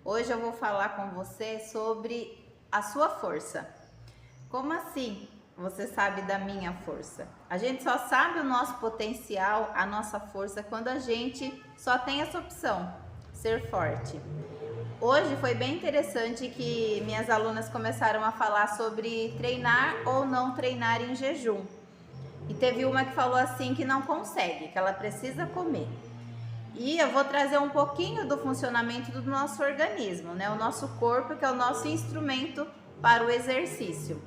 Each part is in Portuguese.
Hoje eu vou falar com você sobre a sua força. Como assim você sabe da minha força? A gente só sabe o nosso potencial, a nossa força, quando a gente só tem essa opção, ser forte. Hoje foi bem interessante que minhas alunas começaram a falar sobre treinar ou não treinar em jejum. E teve uma que falou assim que não consegue, que ela precisa comer. E eu vou trazer um pouquinho do funcionamento do nosso organismo, né? O nosso corpo, que é o nosso instrumento para o exercício.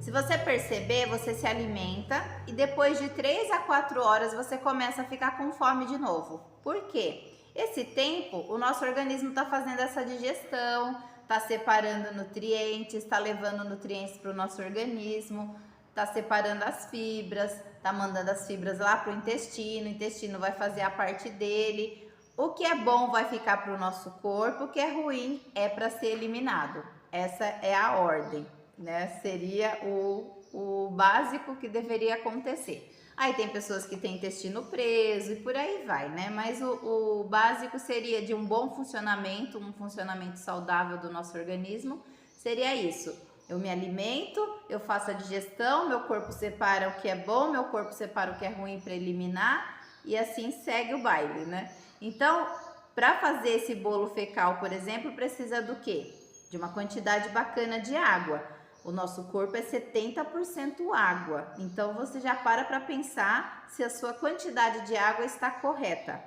Se você perceber, você se alimenta e depois de 3 a 4 horas você começa a ficar com fome de novo. Por quê? Esse tempo, o nosso organismo está fazendo essa digestão, está separando nutrientes, está levando nutrientes para o nosso organismo, está separando as fibras, está mandando as fibras lá para o intestino vai fazer a parte dele. O que é bom vai ficar para o nosso corpo, o que é ruim é para ser eliminado. Essa é a ordem, né? Seria o básico que deveria acontecer. Aí tem pessoas que têm intestino preso e por aí vai, né? Mas o básico seria de um bom funcionamento, um funcionamento saudável do nosso organismo, seria isso. Eu me alimento, eu faço a digestão, meu corpo separa o que é bom, meu corpo separa o que é ruim para eliminar e assim segue o baile, né? Então, para fazer esse bolo fecal, por exemplo, precisa do quê? De uma quantidade bacana de água. O nosso corpo é 70% água, então você já para pensar se a sua quantidade de água está correta.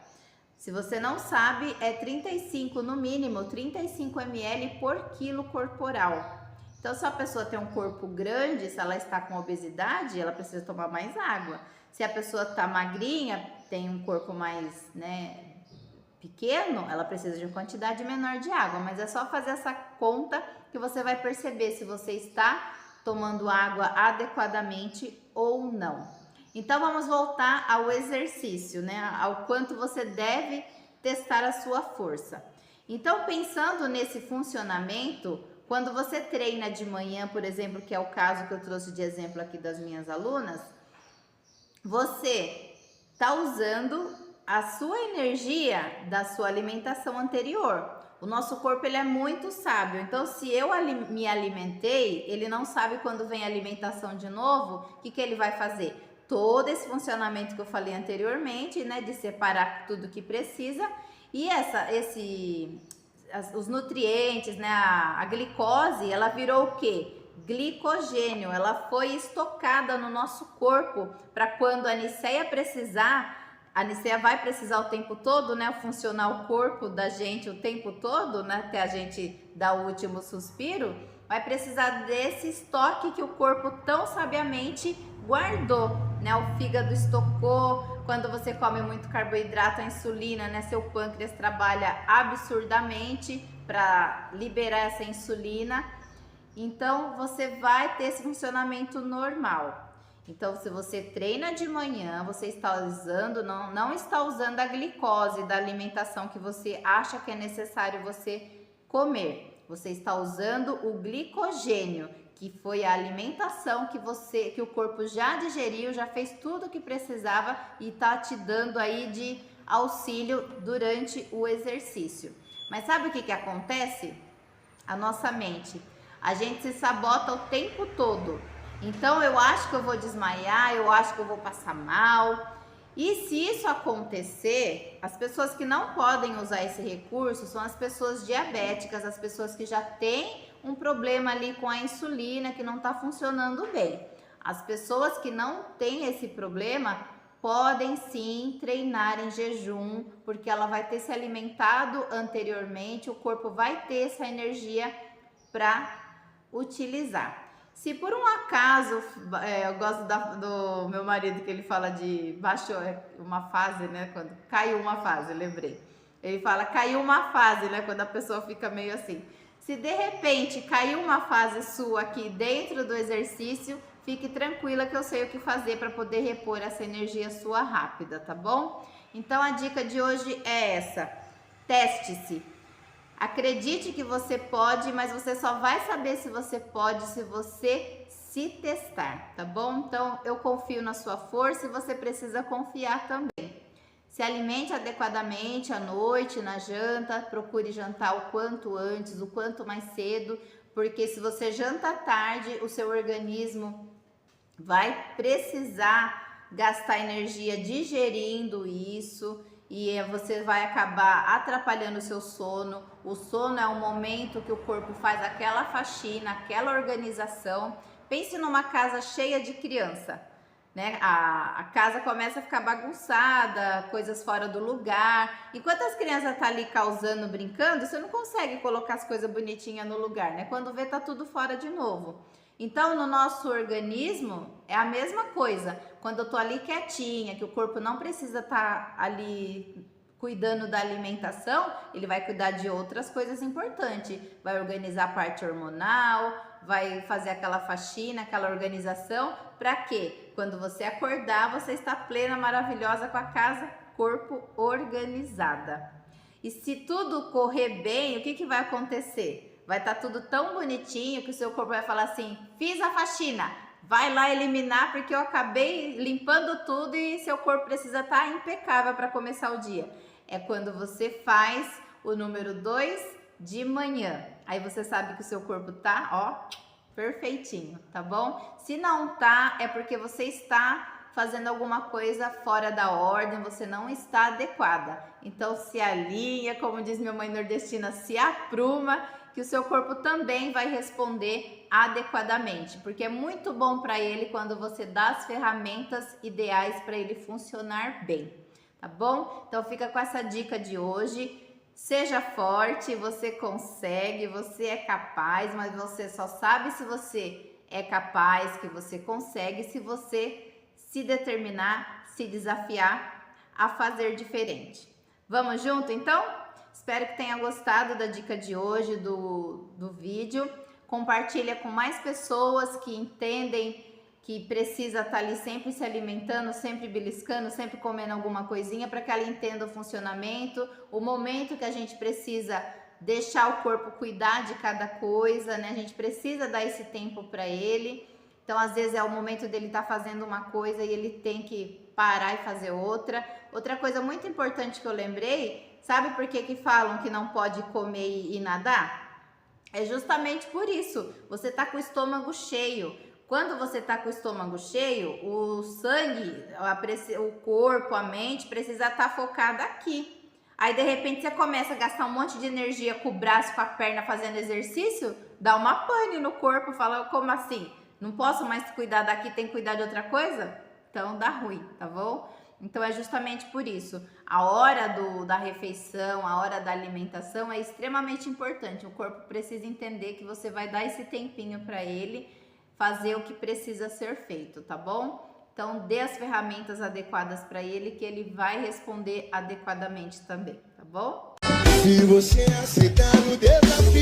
Se você não sabe, é 35 no mínimo, 35 ml por quilo corporal. Então, se a pessoa tem um corpo grande, se ela está com obesidade, ela precisa tomar mais água. Se a pessoa está magrinha, tem um corpo mais, pequeno, ela precisa de uma quantidade menor de água. Mas é só fazer essa conta que você vai perceber se você está tomando água adequadamente ou não. Então, vamos voltar ao exercício, né? Ao quanto você deve testar a sua força. Então, pensando nesse funcionamento, quando você treina de manhã, por exemplo, que é o caso que eu trouxe de exemplo aqui das minhas alunas, você está usando a sua energia da sua alimentação anterior. O nosso corpo ele é muito sábio, então se eu me alimentei, ele não sabe quando vem a alimentação de novo, o que ele vai fazer? Todo esse funcionamento que eu falei anteriormente, né, de separar tudo que precisa e os nutrientes, né, a glicose, ela virou o quê? Glicogênio, ela foi estocada no nosso corpo para quando a Nicéia precisar, a Nicéia vai precisar o tempo todo, né, funcionar o corpo da gente o tempo todo, né, até a gente dar o último suspiro, vai precisar desse estoque que o corpo tão sabiamente guardou, né, o fígado estocou. Quando você come muito carboidrato, a insulina, né, seu pâncreas trabalha absurdamente para liberar essa insulina. Então, você vai ter esse funcionamento normal. Então, se você treina de manhã, você está usando, não está usando a glicose da alimentação que você acha que é necessário você comer. Você está usando o glicogênio, que foi a alimentação que o corpo já digeriu, já fez tudo o que precisava e está te dando aí de auxílio durante o exercício. Mas sabe o que acontece? A nossa mente, a gente se sabota o tempo todo. Então eu acho que eu vou desmaiar, eu acho que eu vou passar mal. E se isso acontecer, as pessoas que não podem usar esse recurso são as pessoas diabéticas, as pessoas que já têm um problema ali com a insulina que não está funcionando bem. As pessoas que não têm esse problema podem sim treinar em jejum, porque ela vai ter se alimentado anteriormente, o corpo vai ter essa energia para utilizar. Se por um acaso, eu gosto do meu marido que ele fala de baixou uma fase, né? Quando caiu uma fase, lembrei. Ele fala caiu uma fase, né? Quando a pessoa fica meio assim. Se de repente caiu uma fase sua aqui dentro do exercício, fique tranquila que eu sei o que fazer para poder repor essa energia sua rápida, tá bom? Então a dica de hoje é essa: teste-se. Acredite que você pode, mas você só vai saber se você pode se você se testar, tá bom? Então eu confio na sua força e você precisa confiar também. Se alimente adequadamente à noite, na janta, procure jantar o quanto antes, o quanto mais cedo, porque se você janta tarde, o seu organismo vai precisar gastar energia digerindo isso e você vai acabar atrapalhando o seu sono. O sono é o momento que o corpo faz aquela faxina, aquela organização. Pense numa casa cheia de criança, né? A casa começa a ficar bagunçada, coisas fora do lugar. Enquanto as crianças estão ali causando, brincando, você não consegue colocar as coisas bonitinhas no lugar, né? Quando vê, tá tudo fora de novo. Então, no nosso organismo, é a mesma coisa. Quando eu tô ali quietinha, que o corpo não precisa estar ali cuidando da alimentação, ele vai cuidar de outras coisas importantes. Vai organizar a parte hormonal, vai fazer aquela faxina, aquela organização. Para quê? Quando você acordar, você está plena, maravilhosa, com a casa, corpo organizada. E se tudo correr bem, o que vai acontecer? Vai estar tudo tão bonitinho que o seu corpo vai falar assim: fiz a faxina, vai lá eliminar porque eu acabei limpando tudo e seu corpo precisa estar impecável para começar o dia. É quando você faz o número 2 de manhã. Aí você sabe que o seu corpo tá, ó, perfeitinho, tá bom? Se não tá, é porque você está fazendo alguma coisa fora da ordem, você não está adequada. Então se alinha, como diz minha mãe nordestina, se apruma, que o seu corpo também vai responder adequadamente, porque é muito bom para ele quando você dá as ferramentas ideais para ele funcionar bem, tá bom? Então fica com essa dica de hoje. Seja forte, você consegue, você é capaz, mas você só sabe se você é capaz, que você consegue, se você se determinar, se desafiar a fazer diferente. Vamos junto então? Espero que tenha gostado da dica de hoje, do vídeo. Compartilha com mais pessoas que entendem que precisa estar ali sempre se alimentando, sempre beliscando, sempre comendo alguma coisinha, para que ela entenda o funcionamento, o momento que a gente precisa deixar o corpo cuidar de cada coisa, né? A gente precisa dar esse tempo para ele. Então, às vezes é o momento dele estar fazendo uma coisa e ele tem que parar e fazer outra. Outra coisa muito importante que eu lembrei, sabe por que falam que não pode comer e nadar? É justamente por isso. Você tá com o estômago cheio. Quando você tá com o estômago cheio, o sangue, o corpo, a mente precisa estar focada aqui. Aí, de repente, você começa a gastar um monte de energia com o braço, com a perna, fazendo exercício, dá uma pane no corpo, fala, como assim? Não posso mais cuidar daqui, tem que cuidar de outra coisa? Então, dá ruim, tá bom? Então, é justamente por isso. A hora da refeição, a hora da alimentação é extremamente importante. O corpo precisa entender que você vai dar esse tempinho para ele fazer o que precisa ser feito, tá bom? Então, dê as ferramentas adequadas para ele, que ele vai responder adequadamente também, tá bom? Se você aceitar o desafio